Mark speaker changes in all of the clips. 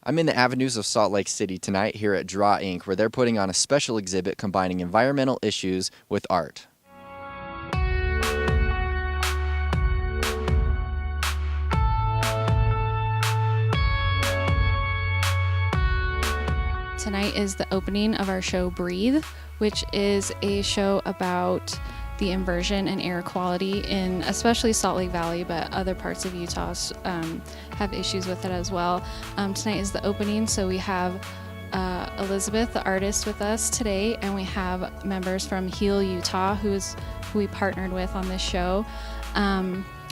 Speaker 1: I'm in the avenues of Salt Lake City tonight here at Draw Inc., where they're putting on a special exhibit combining environmental issues with art.
Speaker 2: Tonight is the opening of our show Breathe, which is a show about the inversion and air quality in especially Salt Lake Valley, but other parts of Utah have issues with it as well. Tonight is the opening, so we have Elizabeth, the artist, with us today, and we have members from Heal Utah, who we partnered with on this show.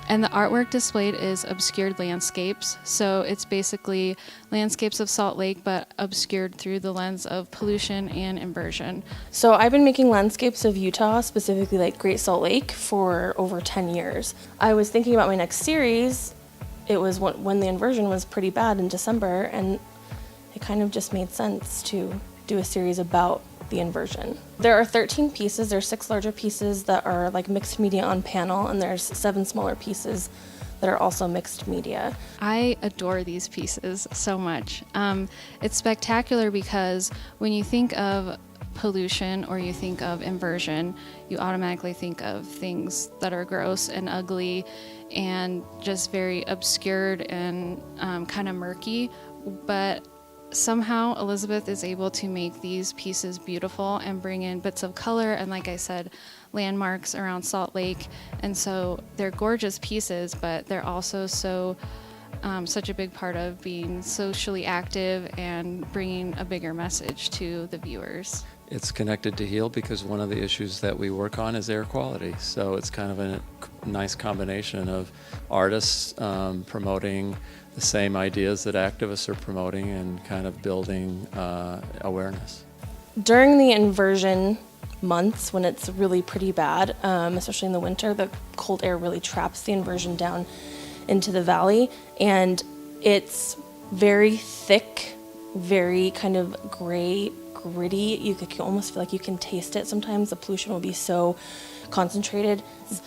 Speaker 2: And the artwork displayed is obscured landscapes. So it's basically landscapes of Salt Lake, but obscured through the lens of pollution and inversion.
Speaker 3: So I've been making landscapes of Utah, specifically like Great Salt Lake, for over 10 years. I was thinking about my next series. It was when the inversion was pretty bad in December, and it kind of just made sense to do a series about the inversion. There are 13 pieces. There's 6 larger pieces that are like mixed media on panel, and there's 7 smaller pieces that are also mixed media.
Speaker 2: I adore these pieces so much. It's spectacular because when you think of pollution or you think of inversion, you automatically think of things that are gross and ugly and just very obscured and kind of murky. But somehow Elizabeth is able to make these pieces beautiful and bring in bits of color and, like I said, landmarks around Salt Lake. And so they're gorgeous pieces, but they're also such a big part of being socially active and bringing a bigger message to the viewers.
Speaker 4: It's connected to Heal because one of the issues that we work on is air quality. So it's kind of a nice combination of artists promoting the same ideas that activists are promoting and kind of building awareness.
Speaker 3: During the inversion months, when it's really pretty bad, especially in the winter, the cold air really traps the inversion down into the valley, and it's very thick, very kind of gray, gritty. You can almost feel like you can taste it. Sometimes the pollution will be so concentrated. It's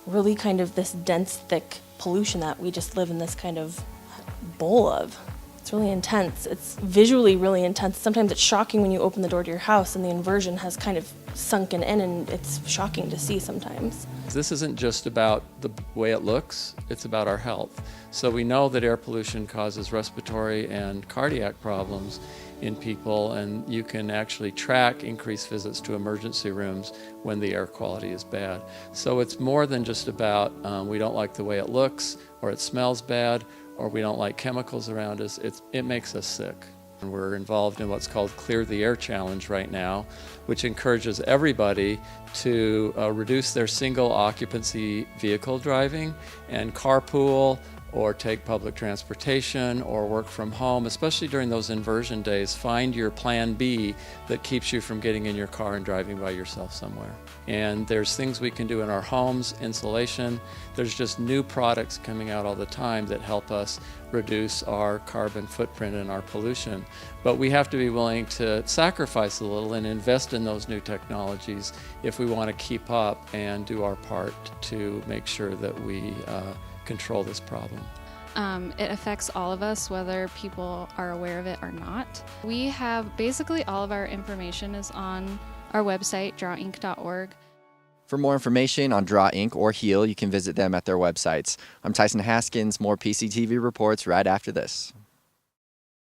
Speaker 3: really kind of this dense, thick pollution that we just live in this kind of bowl of. It's really intense. It's visually really intense. Sometimes it's shocking when you open the door to your house and the inversion has kind of sunken in, and it's shocking to see sometimes.
Speaker 4: This isn't just about the way it looks, it's about our health. So we know that air pollution causes respiratory and cardiac problems in people, and you can actually track increased visits to emergency rooms when the air quality is bad. So it's more than just about we don't like the way it looks, or it smells bad, or we don't like chemicals around us. It makes us sick. And we're involved in what's called Clear the Air Challenge right now, which encourages everybody to reduce their single occupancy vehicle driving and carpool or take public transportation or work from home, especially during those inversion days. Find your plan B that keeps you from getting in your car and driving by yourself somewhere. And there's things we can do in our homes, insulation. There's just new products coming out all the time that help us reduce our carbon footprint and our pollution. But we have to be willing to sacrifice a little and invest in those new technologies if we want to keep up and do our part to make sure that we control this problem.
Speaker 2: It affects all of us, whether people are aware of it or not. We have basically all of our information is on our website, drawinc.org.
Speaker 1: For more information on Draw Inc. or Heal, you can visit them at their websites. I'm Tyson Haskins. More PCTV reports right after this.